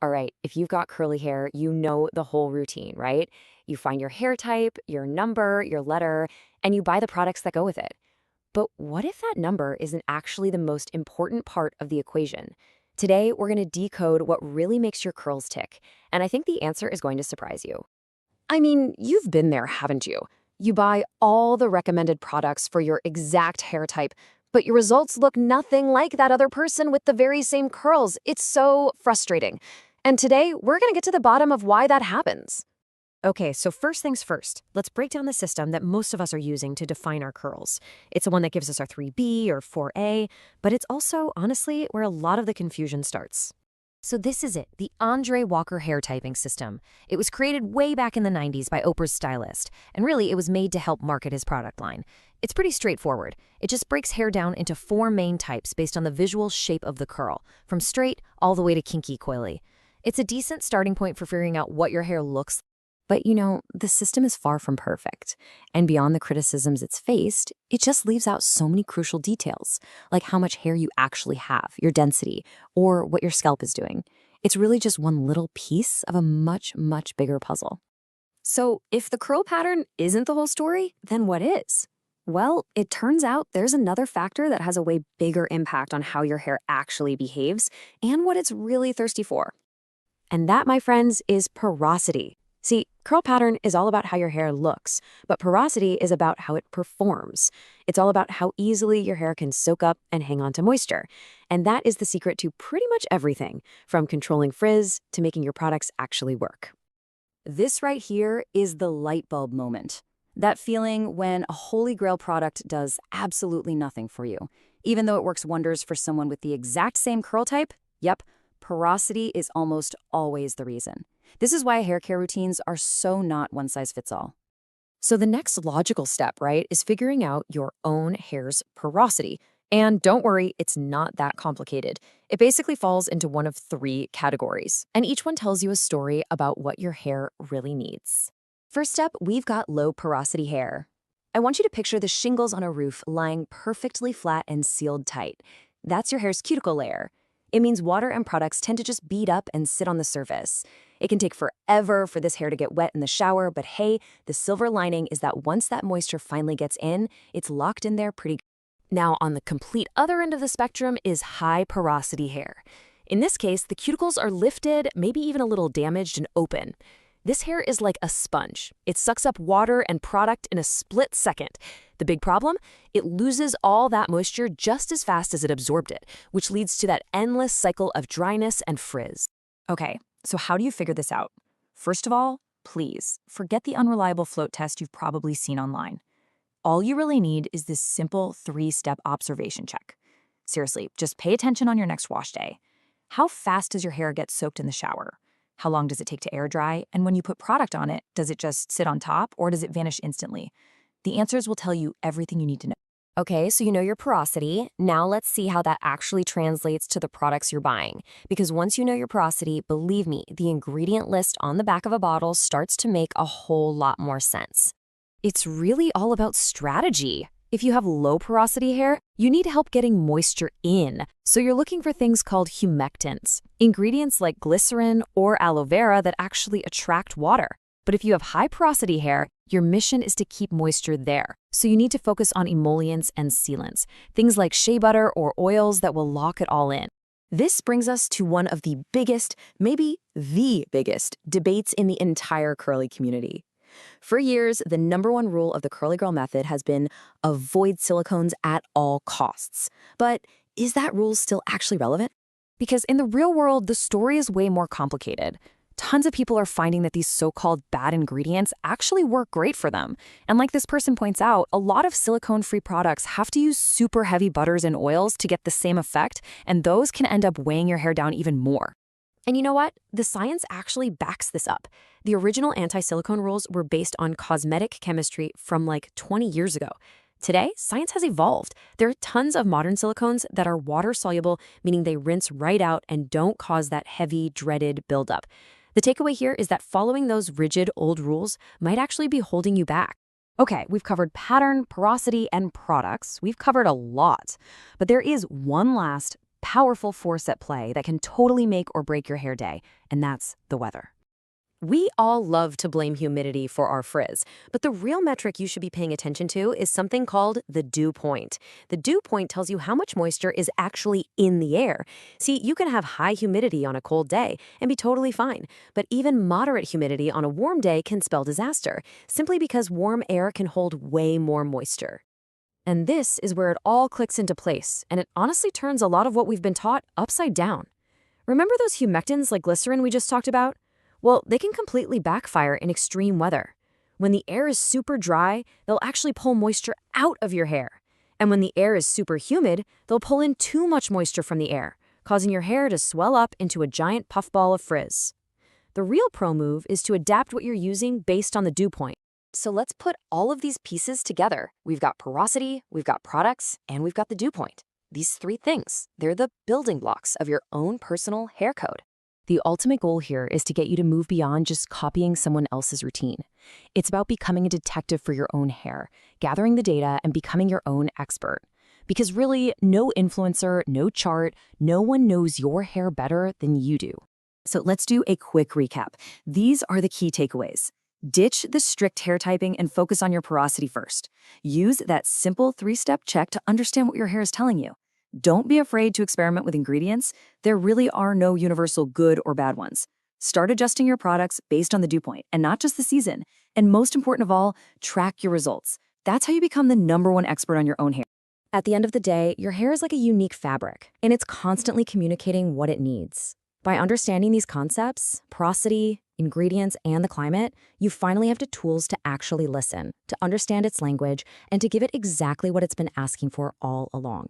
All right, if you've got curly hair, you know the whole routine, right? You find your hair type, your number, your letter, and you buy the products that go with it. But what if that number isn't actually the most important part of the equation? Today, we're going to decode what really makes your curls tick, and I think the answer is going to surprise you. I mean, you've been there, haven't you? You buy all the recommended products for your exact hair type, but your results look nothing like that other person with the very same curls. It's so frustrating. And today, we're going to get to the bottom of why that happens. Okay, so first things first, let's break down the system that most of us are using to define our curls. It's the one that gives us our 3B or 4A, but it's also, honestly, where a lot of the confusion starts. So this is it, the Andre Walker hair typing system. It was created way back in the 90s by Oprah's stylist, and really it was made to help market his product line. It's pretty straightforward. It just breaks hair down into 4 main types based on the visual shape of the curl, from straight all the way to kinky coily. It's a decent starting point for figuring out what your hair looks like. But the system is far from perfect. And beyond the criticisms it's faced, it just leaves out so many crucial details, like how much hair you actually have, your density, or what your scalp is doing. It's really just one little piece of a much, much bigger puzzle. So if the curl pattern isn't the whole story, then what is? Well, it turns out there's another factor that has a way bigger impact on how your hair actually behaves and what it's really thirsty for. And that, my friends, is porosity. See, curl pattern is all about how your hair looks, but porosity is about how it performs. It's all about how easily your hair can soak up and hang on to moisture. And that is the secret to pretty much everything, from controlling frizz to making your products actually work. This right here is the light bulb moment. That feeling when a holy grail product does absolutely nothing for you. Even though it works wonders for someone with the exact same curl type, yep, porosity is almost always the reason. This is why hair care routines are so not one size fits all. So the next logical step, right, is figuring out your own hair's porosity. And don't worry, it's not that complicated. It basically falls into one of 3 categories, and each one tells you a story about what your hair really needs. First up, we've got low porosity hair. I want you to picture the shingles on a roof lying perfectly flat and sealed tight. That's your hair's cuticle layer. It means water and products tend to just bead up and sit on the surface. It can take forever for this hair to get wet in the shower, but hey, the silver lining is that once that moisture finally gets in, it's locked in there pretty good. Now, on the complete other end of the spectrum is high porosity hair. In this case, the cuticles are lifted, maybe even a little damaged and open. This hair is like a sponge. It sucks up water and product in a split second. The big problem? It loses all that moisture just as fast as it absorbed it, which leads to that endless cycle of dryness and frizz. Okay, so how do you figure this out? First of all, please, forget the unreliable float test you've probably seen online. All you really need is this simple 3-step observation check. Seriously, just pay attention on your next wash day. How fast does your hair get soaked in the shower? How long does it take to air dry? And when you put product on it, does it just sit on top or does it vanish instantly? The answers will tell you everything you need to know. Okay, so you know your porosity. Now let's see how that actually translates to the products you're buying. Because once you know your porosity, believe me, the ingredient list on the back of a bottle starts to make a whole lot more sense. It's really all about strategy. If you have low porosity hair, you need help getting moisture in. So you're looking for things called humectants, ingredients like glycerin or aloe vera that actually attract water. But if you have high porosity hair, your mission is to keep moisture there. So you need to focus on emollients and sealants, things like shea butter or oils that will lock it all in. This brings us to one of the biggest, maybe the biggest, debates in the entire curly community. For years, the #1 rule of the curly girl method has been avoid silicones at all costs. But is that rule still actually relevant? Because in the real world, the story is way more complicated. Tons of people are finding that these so-called bad ingredients actually work great for them. And like this person points out, a lot of silicone-free products have to use super heavy butters and oils to get the same effect, and those can end up weighing your hair down even more. And you know what? The science actually backs this up. The original anti-silicone rules were based on cosmetic chemistry from like 20 years ago. Today, science has evolved. There are tons of modern silicones that are water-soluble, meaning they rinse right out and don't cause that heavy, dreaded buildup. The takeaway here is that following those rigid old rules might actually be holding you back. Okay, we've covered pattern, porosity, and products. We've covered a lot. But there is one last powerful force at play that can totally make or break your hair day, and that's the weather. We all love to blame humidity for our frizz, but the real metric you should be paying attention to is something called the dew point. The dew point tells you how much moisture is actually in the air. See, you can have high humidity on a cold day and be totally fine, but even moderate humidity on a warm day can spell disaster, simply because warm air can hold way more moisture. And this is where it all clicks into place, and it honestly turns a lot of what we've been taught upside down. Remember those humectants like glycerin we just talked about? Well, they can completely backfire in extreme weather. When the air is super dry, they'll actually pull moisture out of your hair. And when the air is super humid, they'll pull in too much moisture from the air, causing your hair to swell up into a giant puffball of frizz. The real pro move is to adapt what you're using based on the dew point. So let's put all of these pieces together. We've got porosity, we've got products, and we've got the dew point. These three things, they're the building blocks of your own personal hair code. The ultimate goal here is to get you to move beyond just copying someone else's routine. It's about becoming a detective for your own hair, gathering the data, and becoming your own expert. Because really, no influencer, no chart, no one knows your hair better than you do. So let's do a quick recap. These are the key takeaways. Ditch the strict hair typing and focus on your porosity first. Use that simple 3-step check to understand what your hair is telling you. Don't be afraid to experiment with ingredients. There really are no universal good or bad ones. Start adjusting your products based on the dew point and not just the season. And most important of all, track your results. That's how you become the #1 expert on your own hair. At the end of the day, your hair is like a unique fabric, and it's constantly communicating what it needs. By understanding these concepts, porosity, ingredients, and the climate, you finally have the tools to actually listen, to understand its language, and to give it exactly what it's been asking for all along.